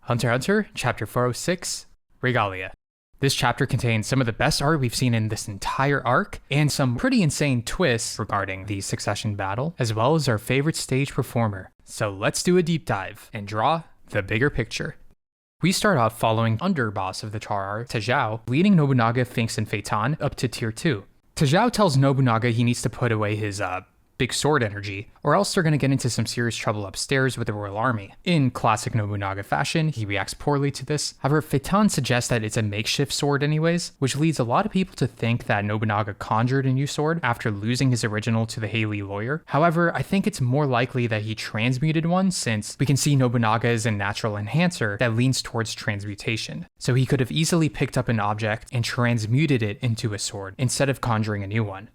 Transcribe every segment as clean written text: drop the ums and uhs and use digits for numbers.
Hunter x Hunter, Chapter 406, Regalia. This chapter contains some of the best art we've seen in this entire arc, and some pretty insane twists regarding the succession battle, as well as our favorite stage performer. So let's do a deep dive and draw the bigger picture. We start off following underboss of the Char, Tajao, leading Nobunaga, Phinx, and Feitan up to Tier 2. Tajao tells Nobunaga he needs to put away his, big sword energy, or else they're going to get into some serious trouble upstairs with the royal army. In classic Nobunaga fashion, he reacts poorly to this. However, Feitan suggests that it's a makeshift sword anyways, which leads a lot of people to think that Nobunaga conjured a new sword after losing his original to the Heil-Ly lawyer. However, I think it's more likely that he transmuted one, since we can see Nobunaga is a natural enhancer that leans towards transmutation. So he could have easily picked up an object and transmuted it into a sword, instead of conjuring a new one.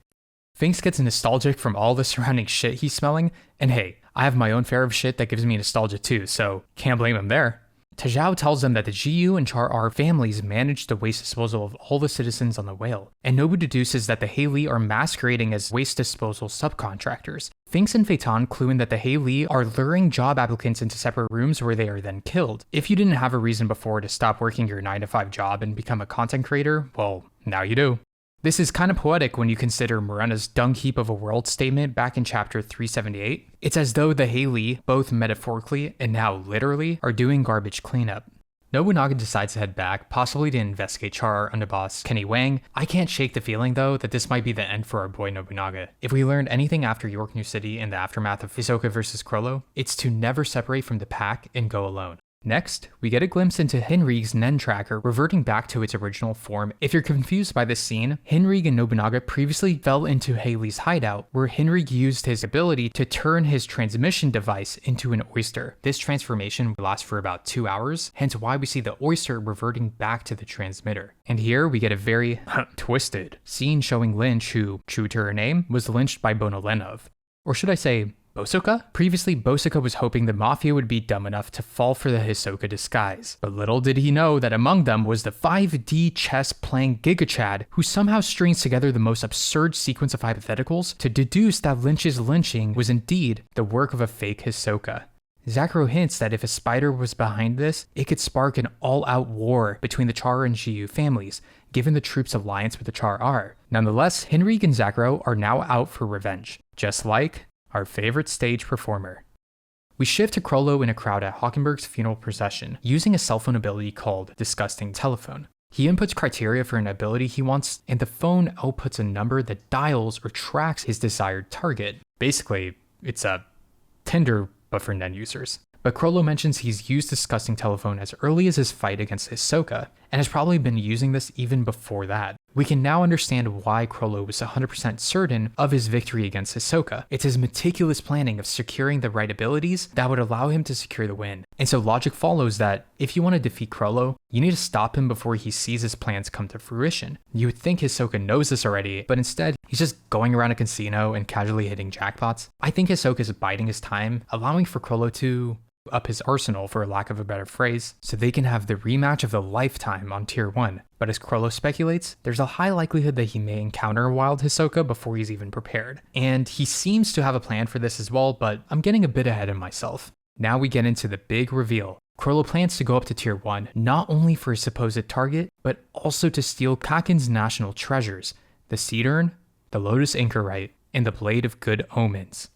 Phinx gets nostalgic from all the surrounding shit he's smelling, and hey, I have my own fair of shit that gives me nostalgia too, so can't blame him there. Tajao tells them that the GU and Char families managed the waste disposal of all the citizens on the whale, and Nobu deduces that the Heil-Ly are masquerading as waste disposal subcontractors. Phinx and Feitan clue in that the Heil-Ly are luring job applicants into separate rooms where they are then killed. If you didn't have a reason before to stop working your 9-to-5 job and become a content creator, well, now you do. This is kind of poetic when you consider Morena's dung heap of a world statement back in chapter 378. It's as though the Heil-Ly, both metaphorically and now literally, are doing garbage cleanup. Nobunaga decides to head back, possibly to investigate Char under boss Kenny Wang. I can't shake the feeling though that this might be the end for our boy Nobunaga. If we learned anything after York New City in the aftermath of Hisoka vs. Chrollo, it's to never separate from the pack and go alone. Next, we get a glimpse into HInrigh's Nen tracker reverting back to its original form. If you're confused by this scene, HInrigh and Nobunaga previously fell into Heil-Ly's hideout, where HInrigh used his ability to turn his transmission device into an oyster. This transformation lasts for about 2 hours, hence why we see the oyster reverting back to the transmitter. And here we get a very twisted scene showing Lynch, who, true to her name, was lynched by Bonolenov. Or should I say, Bosoka? Previously, Bosoka was hoping the Mafia would be dumb enough to fall for the Hisoka disguise, but little did he know that among them was the 5D chess-playing Giga Chad, who somehow strings together the most absurd sequence of hypotheticals to deduce that Lynch's lynching was indeed the work of a fake Hisoka. Zakuro hints that if a spider was behind this, it could spark an all-out war between the Char and GU families, given the troops' alliance with the Char are. Nonetheless, HInrigh and Zakuro are now out for revenge, just like our favorite stage performer. We shift to Chrollo in a crowd at Halkenburg's funeral procession, using a cell phone ability called Disgusting Telephone. He inputs criteria for an ability he wants, and the phone outputs a number that dials or tracks his desired target. Basically, it's a Tinder, but for Nen users. But Chrollo mentions he's used Disgusting Telephone as early as his fight against Hisoka, and has probably been using this even before that. We can now understand why Chrollo was 100% certain of his victory against Hisoka. It's his meticulous planning of securing the right abilities that would allow him to secure the win. And so logic follows that if you want to defeat Chrollo, you need to stop him before he sees his plans come to fruition. You would think Hisoka knows this already, but instead, he's just going around a casino and casually hitting jackpots. I think Hisoka is biding his time, allowing for Chrollo to up his arsenal, for lack of a better phrase, so they can have the rematch of the lifetime on Tier 1. But as Chrollo speculates, there's a high likelihood that he may encounter a wild Hisoka before he's even prepared. And he seems to have a plan for this as well, but I'm getting a bit ahead of myself. Now we get into the big reveal. Chrollo plans to go up to Tier 1, not only for his supposed target, but also to steal Kakin's national treasures, the Seed Urn, the Lotus Anchorite, and the Blade of Good Omens.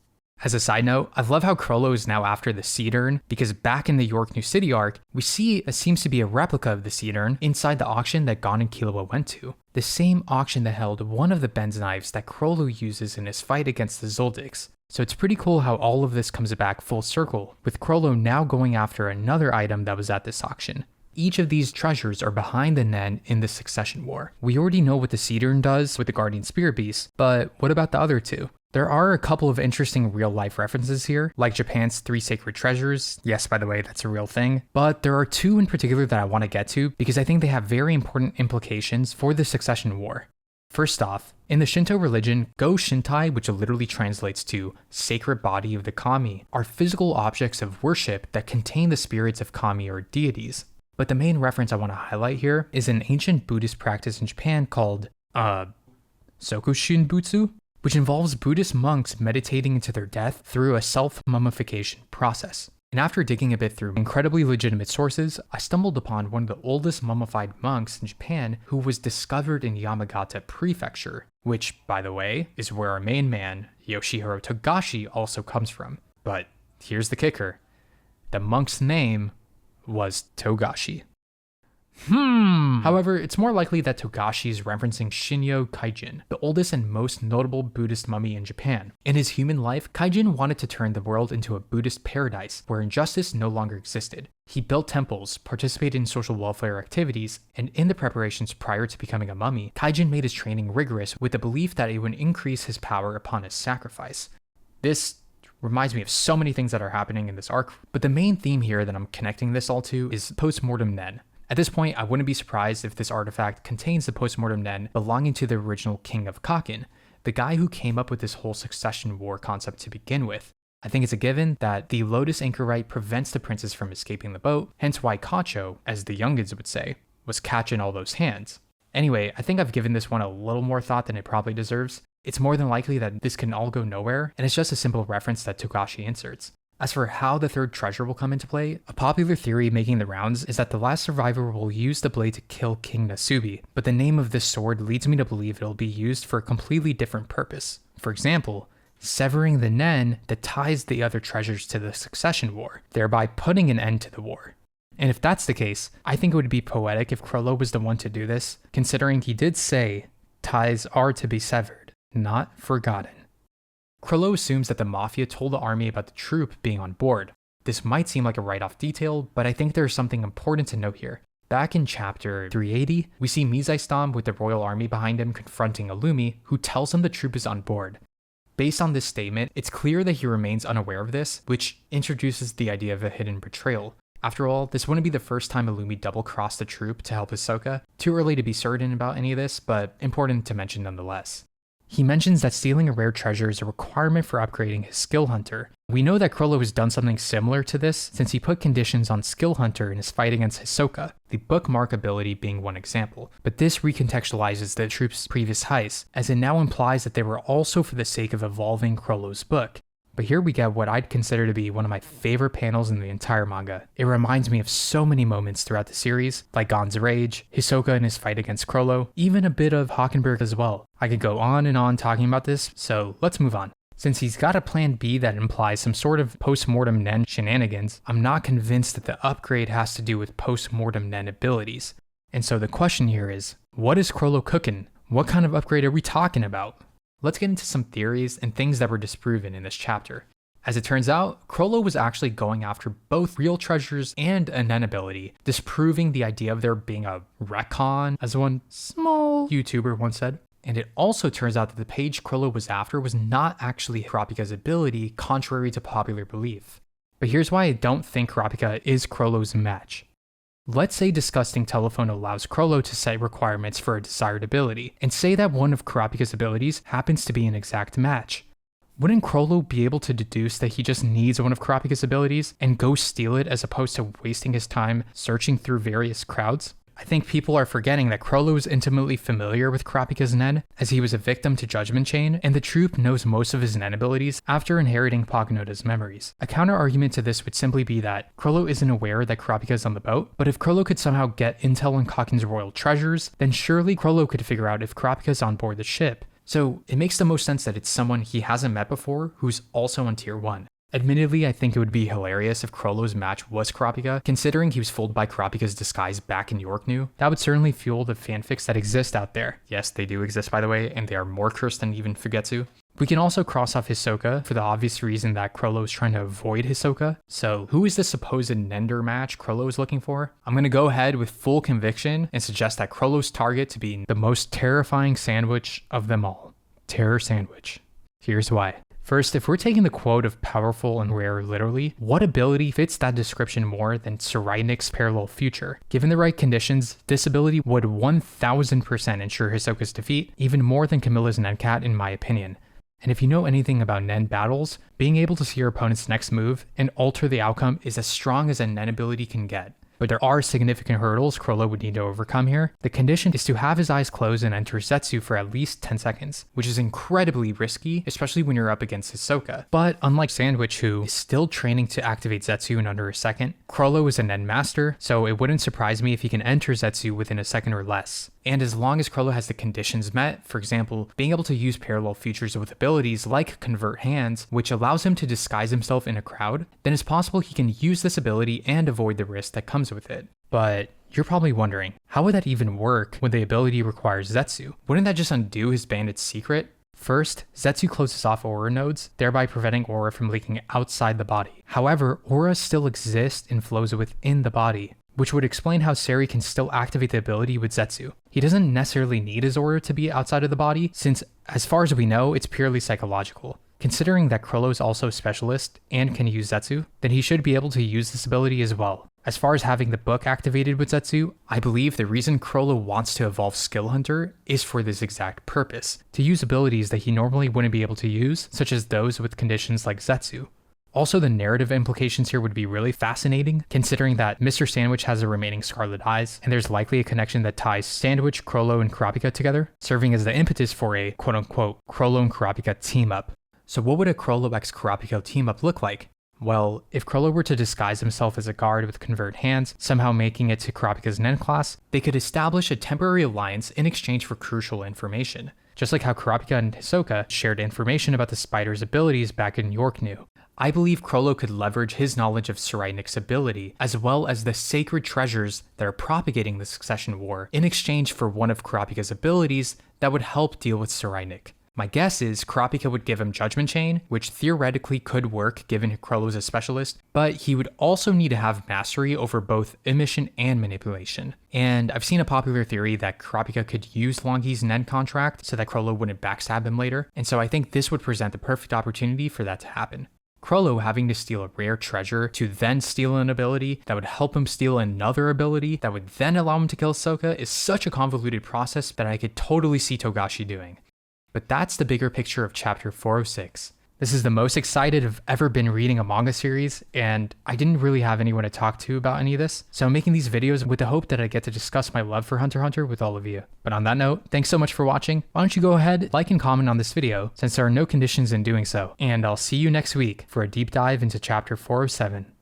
As a side note, I love how Chrollo is now after the Seed Urn, because back in the York New City arc, we see it seems to be a replica of the Seed Urn inside the auction that Gon and Killua went to. The same auction that held one of the Ben's knives that Chrollo uses in his fight against the Zoldycks. So it's pretty cool how all of this comes back full circle, with Chrollo now going after another item that was at this auction. Each of these treasures are behind the Nen in the Succession War. We already know what the Seed Urn does with the Guardian Spirit Beast, but what about the other two? There are a couple of interesting real-life references here, like Japan's 3 sacred treasures. Yes, by the way, that's a real thing. But there are 2 in particular that I want to get to, because I think they have very important implications for the Succession War. First off, in the Shinto religion, Go Shintai, which literally translates to sacred body of the kami, are physical objects of worship that contain the spirits of kami or deities. But the main reference I want to highlight here is an ancient Buddhist practice in Japan called, Sokushinbutsu, which involves Buddhist monks meditating into their death through a self-mummification process. And after digging a bit through incredibly legitimate sources, I stumbled upon one of the oldest mummified monks in Japan who was discovered in Yamagata Prefecture, which, by the way, is where our main man, Yoshihiro Togashi, also comes from. But here's the kicker. The monk's name was Togashi. However, it's more likely that Togashi is referencing Shinyo Kaijin, the oldest and most notable Buddhist mummy in Japan. In his human life, Kaijin wanted to turn the world into a Buddhist paradise where injustice no longer existed. He built temples, participated in social welfare activities, and in the preparations prior to becoming a mummy, Kaijin made his training rigorous with the belief that it would increase his power upon his sacrifice. This reminds me of so many things that are happening in this arc, but the main theme here that I'm connecting this all to is post-mortem Nen. At this point, I wouldn't be surprised if this artifact contains the post-mortem Nen belonging to the original king of Kakin, the guy who came up with this whole succession war concept to begin with. I think it's a given that the Lotus Anchorite prevents the princess from escaping the boat, hence why Kacho, as the youngins would say, was catching all those hands. Anyway, I think I've given this one a little more thought than it probably deserves. It's more than likely that this can all go nowhere, and it's just a simple reference that Togashi inserts. As for how the third treasure will come into play, a popular theory making the rounds is that the last survivor will use the blade to kill King Nasubi, but the name of this sword leads me to believe it'll be used for a completely different purpose. For example, severing the Nen that ties the other treasures to the succession war, thereby putting an end to the war. And if that's the case, I think it would be poetic if Chrollo was the one to do this, considering he did say, ties are to be severed, not forgotten. Chrollo assumes that the Mafia told the army about the troop being on board. This might seem like a write-off detail, but I think there's something important to note here. Back in chapter 380, we see Mizaistam with the royal army behind him confronting Illumi, who tells him the troop is on board. Based on this statement, it's clear that he remains unaware of this, which introduces the idea of a hidden betrayal. After all, this wouldn't be the first time Illumi double-crossed the troop to help Hisoka. Too early to be certain about any of this, but important to mention nonetheless. He mentions that stealing a rare treasure is a requirement for upgrading his Skill Hunter. We know that Chrollo has done something similar to this since he put conditions on Skill Hunter in his fight against Hisoka, the bookmark ability being one example. But this recontextualizes the troop's previous heists, as it now implies that they were also for the sake of evolving Chrollo's book. But here we get what I'd consider to be one of my favorite panels in the entire manga. It reminds me of so many moments throughout the series, like Gon's rage, Hisoka and his fight against Chrollo, even a bit of Halkenburg as well. I could go on and on talking about this, so let's move on. Since he's got a plan B that implies some sort of post-mortem Nen shenanigans, I'm not convinced that the upgrade has to do with post-mortem Nen abilities. And so the question here is, what is Chrollo cooking? What kind of upgrade are we talking about? Let's get into some theories and things that were disproven in this chapter. As it turns out, Chrollo was actually going after both real treasures and a Nen ability, disproving the idea of there being a retcon, as one small YouTuber once said. And it also turns out that the page Chrollo was after was not actually Kurapika's ability, contrary to popular belief. But here's why I don't think Kurapika is Chrollo's match. Let's say Disgusting Telephone allows Chrollo to set requirements for a desired ability, and say that one of Kurapika's abilities happens to be an exact match. Wouldn't Chrollo be able to deduce that he just needs one of Kurapika's abilities and go steal it as opposed to wasting his time searching through various crowds? I think people are forgetting that Chrollo is intimately familiar with Kurapika's Nen, as he was a victim to Judgment Chain, and the troop knows most of his Nen abilities after inheriting Paganoda's memories. A counter-argument to this would simply be that Chrollo isn't aware that Kurapika is on the boat, but if Chrollo could somehow get intel on Kakin's royal treasures, then surely Chrollo could figure out if Kurapika is on board the ship. So it makes the most sense that it's someone he hasn't met before who's also on Tier 1. Admittedly, I think it would be hilarious if Chrollo's match was Kurapika, considering he was fooled by Kurapika's disguise back in Yorknew. That would certainly fuel the fanfics that exist out there. Yes, they do exist by the way, and they are more cursed than even Fugetsu. We can also cross off Hisoka for the obvious reason that Chrollo is trying to avoid Hisoka. So who is the supposed Nender match Chrollo is looking for? I'm going to go ahead with full conviction and suggest that Chrollo's target to be the most terrifying sandwich of them all. Terror sandwich. Here's why. First, if we're taking the quote of powerful and rare literally, what ability fits that description more than Tsuraynik's parallel future? Given the right conditions, this ability would 1000% ensure Hisoka's defeat, even more than Camilla's Nencat in my opinion. And if you know anything about Nen battles, being able to see your opponent's next move and alter the outcome is as strong as a Nen ability can get. But there are significant hurdles Chrollo would need to overcome here. The condition is to have his eyes closed and enter Zetsu for at least 10 seconds, which is incredibly risky, especially when you're up against Hisoka. But unlike Sandwich, who is still training to activate Zetsu in under a second, Chrollo is a Nen master, so it wouldn't surprise me if he can enter Zetsu within a second or less. And as long as Chrollo has the conditions met, for example, being able to use parallel features with abilities like Convert Hands, which allows him to disguise himself in a crowd, then it's possible he can use this ability and avoid the risk that comes with it. But you're probably wondering, how would that even work when the ability requires Zetsu? Wouldn't that just undo his bandit's secret? First, Zetsu closes off aura nodes, thereby preventing aura from leaking outside the body. However, aura still exists and flows within the body, which would explain how Seri can still activate the ability with Zetsu. He doesn't necessarily need his aura to be outside of the body, since, as far as we know, it's purely psychological. Considering that Chrollo is also a specialist and can use Zetsu, then he should be able to use this ability as well. As far as having the book activated with Zetsu, I believe the reason Chrollo wants to evolve Skill Hunter is for this exact purpose, to use abilities that he normally wouldn't be able to use, such as those with conditions like Zetsu. Also, the narrative implications here would be really fascinating, considering that Mr. Sandwich has the remaining Scarlet Eyes, and there's likely a connection that ties Sandwich, Chrollo, and Kurapika together, serving as the impetus for a quote-unquote Chrollo and Kurapika team-up. So what would a Chrollo x Kurapika team-up look like? Well, if Chrollo were to disguise himself as a guard with Convert Hands, somehow making it to Kurapika's Nen class, they could establish a temporary alliance in exchange for crucial information, just like how Kurapika and Hisoka shared information about the spider's abilities back in York New. I believe Chrollo could leverage his knowledge of Cyrenic's ability, as well as the sacred treasures that are propagating the Succession War, in exchange for one of Kurapika's abilities that would help deal with Cyrenik. My guess is Kurapika would give him Judgment Chain, which theoretically could work given Chrollo's a specialist, but he would also need to have mastery over both emission and manipulation. And I've seen a popular theory that Kurapika could use Longi's Nen contract so that Chrollo wouldn't backstab him later, and so I think this would present the perfect opportunity for that to happen. Chrollo having to steal a rare treasure to then steal an ability that would help him steal another ability that would then allow him to kill Hisoka is such a convoluted process that I could totally see Togashi doing. But that's the bigger picture of chapter 406. This is the most excited I've ever been reading a manga series, and I didn't really have anyone to talk to about any of this, so I'm making these videos with the hope that I get to discuss my love for Hunter x Hunter with all of you. But on that note, thanks so much for watching. Why don't you go ahead, like and comment on this video, since there are no conditions in doing so, and I'll see you next week for a deep dive into chapter 407.